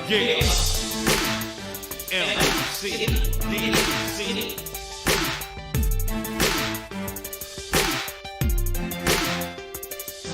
Yeah. MC, DC.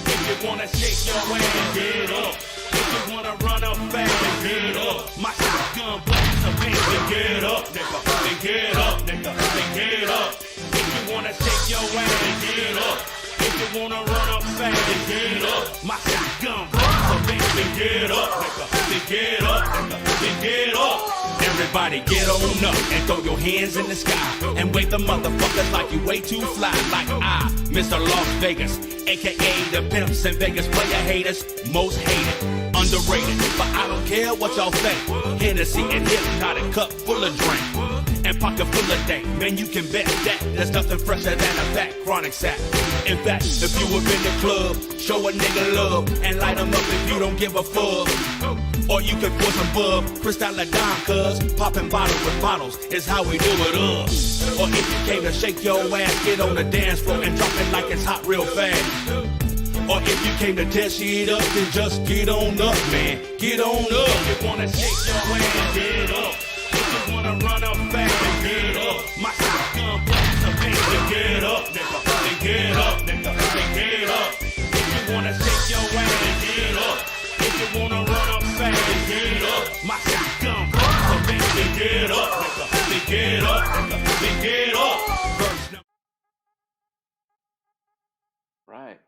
If you wanna shake your ass, get up. If you wanna run up fast, get up. My shotgun blast a bitch, then get up, nigga. Then get up, nigga. Then get up. If you wanna shake your ass, get up. If you wanna run up fast, then get up. My shotgun blast a bitch, then get up, nigga. Then get up, nigga. Then get up. Everybody get on up and throw your hands in the sky and wave the motherfuckers like you way too fly. Like I, Mr. Las Vegas, aka the pimps in Vegas, player haters, most hated, underrated. But I don't care what y'all think. Hennessy and Hypnotic, cup full of drink and pocket full of dank. Man, you can bet that there's nothing fresher than a fat chronic sack. In fact, if you have in the club, show a nigga love and light him up if you don't give a fuck. Or you can pour some bub, Cristal Dime, cuz popping bottles with bottles is how we do it up. Or if you came to shake your ass, get on the dance floor and drop it like it's hot real fast. Or if you came to test shit up, then just get on up, man. Get on up. If you wanna shake your ass, get up. If you wanna run up fast, then get up. My shotgun blast a bitch, then get up, nigga. Then get up, nigga. Then get up. If you wanna shake your ass, then get up. If you wanna run up fast, then get up. My shotgun blast a bitch, then get up, nigga. Then get up, nigga. Then get up. Verse number. Right.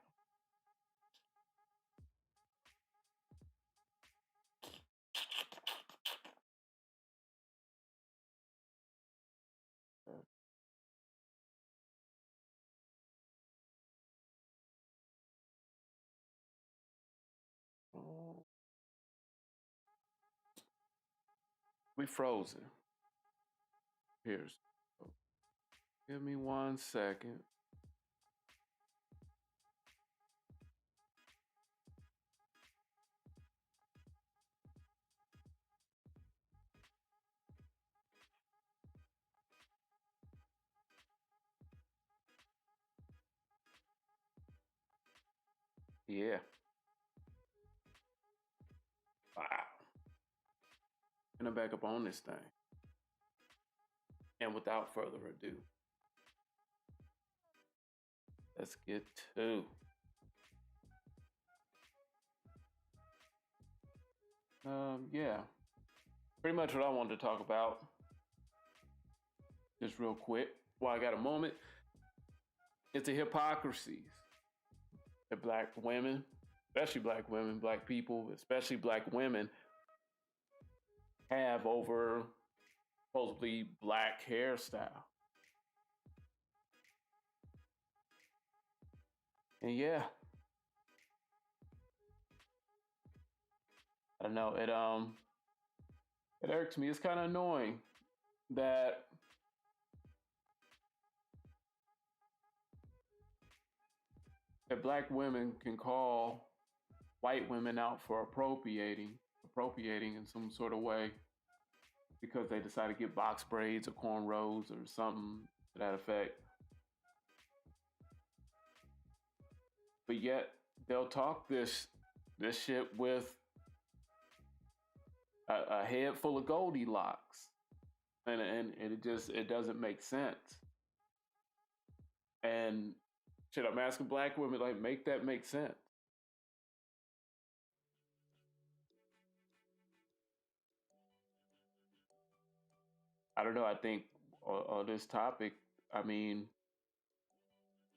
We frozen. Here's. Give me 1 second. Yeah. Wow. Gonna back up on this thing. And without further ado, let's get to yeah. Pretty much what I wanted to talk about. Just real quick, while I got a moment. It's the hypocrisies that black women, especially black women, black people, especially black women, have over supposedly black hairstyle. And yeah, I don't know, it irks me. It's kind of annoying that black women can call white women out for appropriating in some sort of way because they decide to get box braids or cornrows or something to that effect. But yet they'll talk this shit with a head full of Goldilocks, and it doesn't make sense. And shit, I'm asking black women, like, make that make sense. I don't know. I think on this topic, I mean,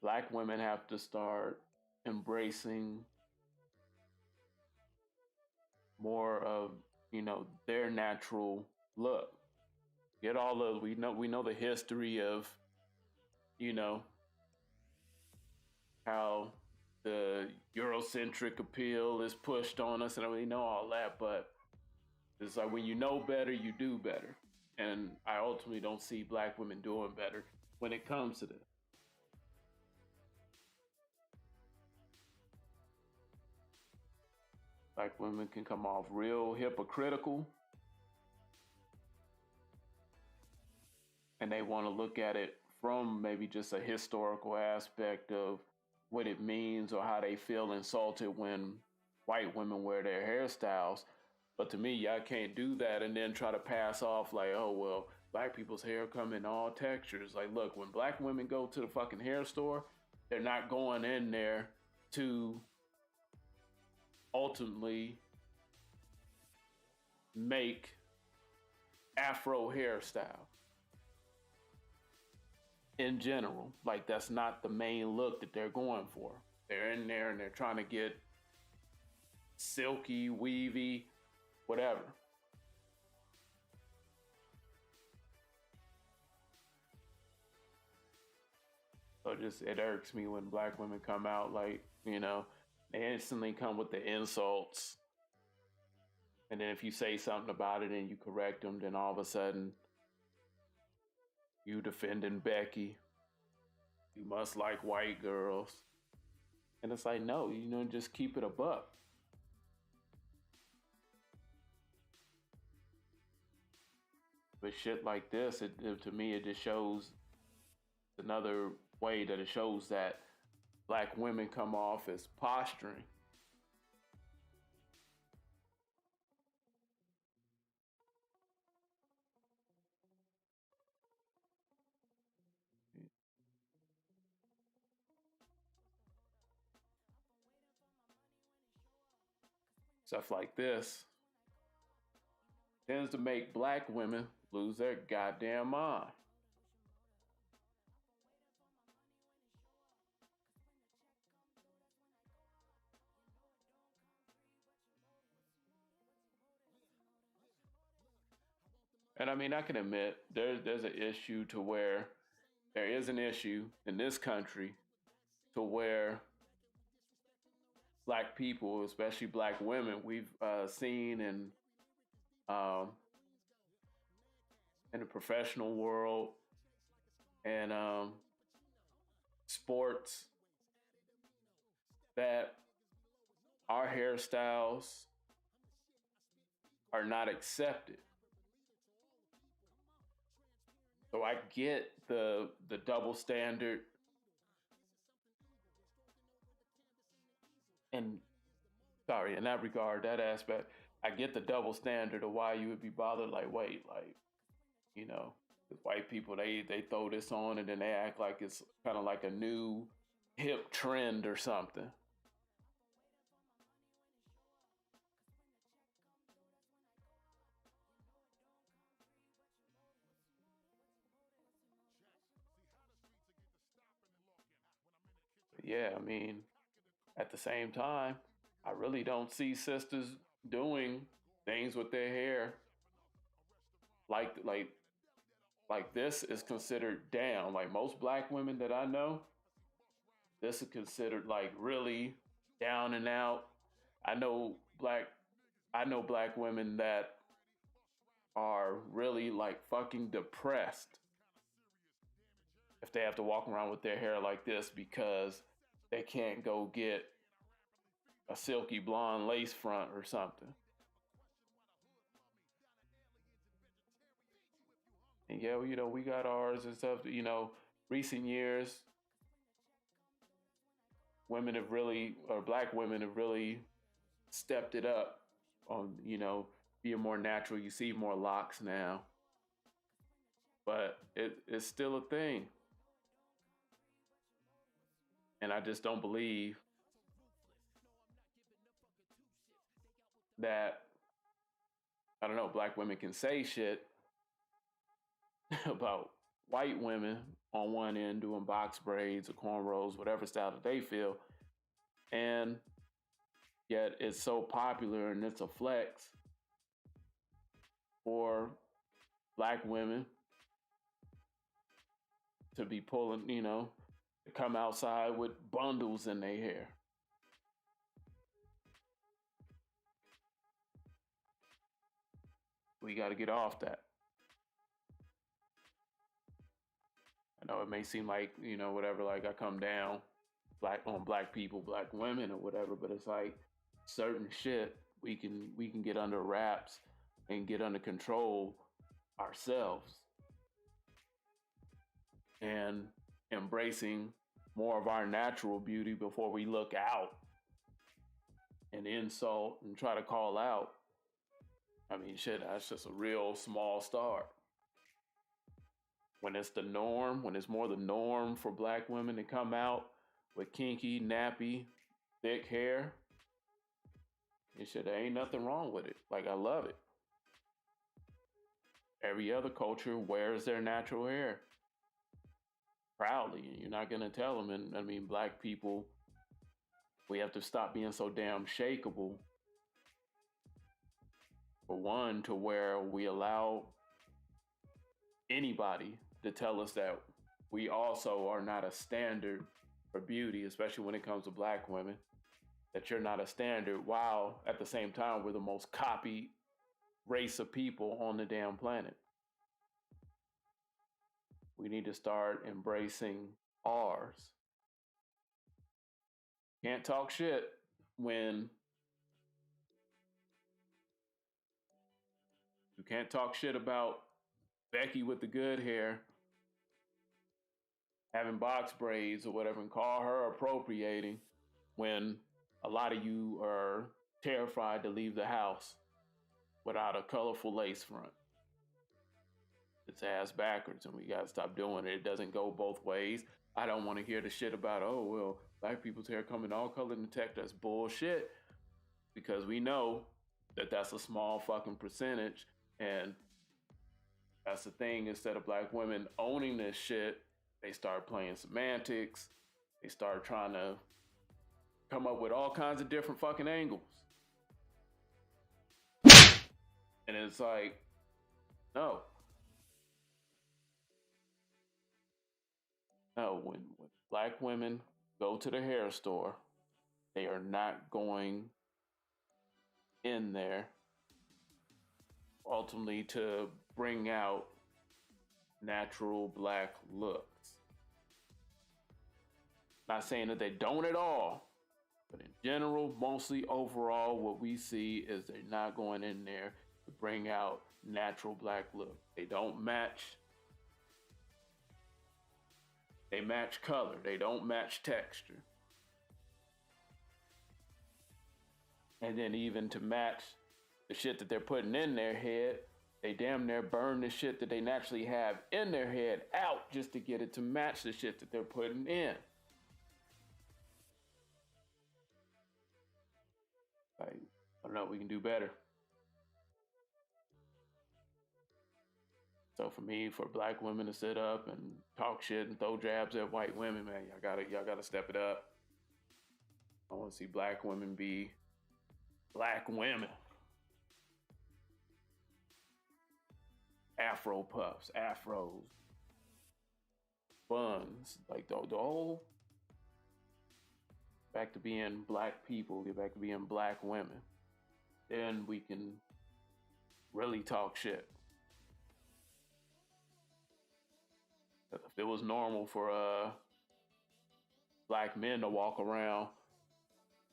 black women have to start embracing more of, their natural look. Get all of we know the history of, how the Eurocentric appeal is pushed on us, and we know all that, but it's like when you know better, you do better. And I ultimately don't see black women doing better when it comes to this. Black women can come off real hypocritical, and they want to look at it from maybe just a historical aspect of what it means or how they feel insulted when white women wear their hairstyles. But to me, y'all can't do that and then try to pass off like, oh well, black people's hair come in all textures. Like, look, when black women go to the fucking hair store, they're not going in there to ultimately make Afro hairstyle in general. Like, that's not the main look that they're going for. They're in there and they're trying to get silky, weavy, whatever. So it irks me when black women come out like, they instantly come with the insults. And then if you say something about it and you correct them, then all of a sudden you defending Becky. You must like white girls. And it's like, no, just keep it a buck. But shit like this, to me, it just shows another way that it shows that black women come off as posturing. Stuff like this tends to make black women lose their goddamn mind. And I mean, I can admit there's an issue to where there is an issue in this country to where black people, especially black women, we've seen um, in the professional world and sports that our hairstyles are not accepted. So I get the double standard, and sorry, in that regard, that aspect, I get the double standard of why you would be bothered. Like, wait, like, white people, they throw this on and then they act like it's kind of like a new hip trend or something. Yeah, I mean, at the same time, I really don't see sisters doing things with their hair like like like this is considered down. Like most black women that I know, this is considered like really down and out. I know black I know black women that are really like fucking depressed if they have to walk around with their hair like this because they can't go get a silky blonde lace front or something. And yeah, we got ours and stuff. Recent years, black women have really stepped it up on, being more natural. You see more locks now, but it's still a thing. And I just don't believe that, I don't know, black women can say shit about white women on one end doing box braids or cornrows, whatever style that they feel. And yet it's so popular and it's a flex for black women to be pulling, to come outside with bundles in their hair. We got to get off that. I know it may seem like, whatever, like I come down on black people, black women or whatever, but it's like certain shit we can get under wraps and get under control ourselves. And embracing more of our natural beauty before we look out and insult and try to call out I mean, shit, that's just a real small start. When it's the norm, when it's more the norm for black women to come out with kinky, nappy, thick hair, and shit, there ain't nothing wrong with it. Like, I love it. Every other culture wears their natural hair proudly, and you're not gonna tell them. And I mean, black people, we have to stop being so damn shakeable. For one, to where we allow anybody to tell us that we also are not a standard for beauty, especially when it comes to black women, that you're not a standard, while at the same time we're the most copied race of people on the damn planet. We need to start embracing ours. Can't talk shit when you can't talk shit about Becky with the good hair having box braids or whatever and call her appropriating when a lot of you are terrified to leave the house without a colorful lace front. It's ass backwards, and we gotta stop doing it. It doesn't go both ways. I don't want to hear the shit about, oh, well, black people's hair come in all colors and tech. That's bullshit. Because we know that that's a small fucking percentage. And that's the thing. Instead of black women owning this shit, they start playing semantics. They start trying to come up with all kinds of different fucking angles. And it's like, no. No, when black women go to the hair store, they are not going in there ultimately to bring out natural black looks. Not saying that they don't at all, but in general, mostly overall, what we see is they're not going in there to bring out natural black look. They don't match. They match color. They don't match texture. And then even to match the shit that they're putting in their head, they damn near burn the shit that they naturally have in their head out just to get it to match the shit that they're putting in. Like, I don't know, we can do better. So for me, for black women to sit up and talk shit and throw jabs at white women, man, y'all gotta step it up. I want to see black women be black women. Afro puffs, afros, buns, like the whole. Back to being black people, get back to being black women. Then we can really talk shit. If it was normal for black men to walk around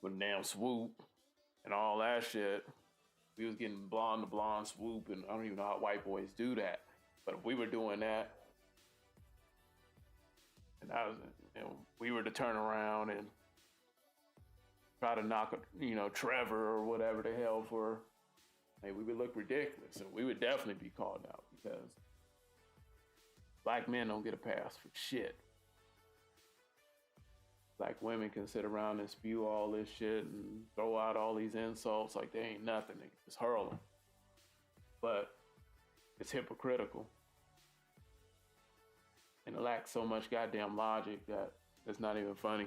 with damn swoop and all that shit, we was getting blonde to blonde swoop, and I don't even know how white boys do that. But if we were doing that, and we were to turn around and try to knock, Trevor or whatever the hell for, hey, we would look ridiculous, and we would definitely be called out because black men don't get a pass for shit. Black women can sit around and spew all this shit and throw out all these insults like they ain't nothing. They just hurl them. But it's hypocritical. And it lacks so much goddamn logic that it's not even funny.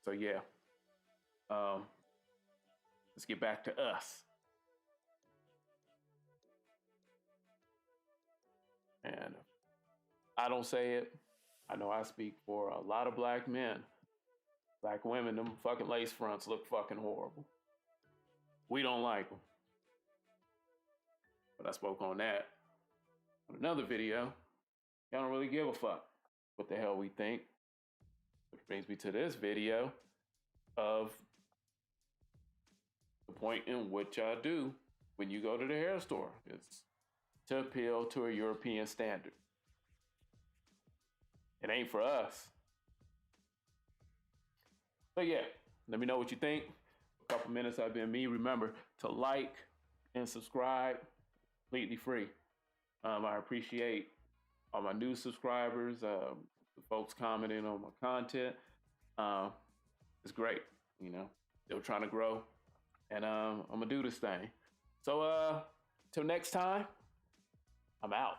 So yeah. Let's get back to us. And I don't say it. I know I speak for a lot of black men. Black women, them fucking lace fronts look fucking horrible. We don't like them. But I spoke on that on another video. Y'all don't really give a fuck what the hell we think. Which brings me to this video of the point in which I do when you go to the hair store. It's to appeal to a European standard. It ain't for us. But yeah, let me know what you think. A couple minutes I've been me. Remember to like, and subscribe, completely free. I appreciate all my new subscribers, the folks commenting on my content. Um, it's great, Still trying to grow, and I'm gonna do this thing. So till next time, I'm out.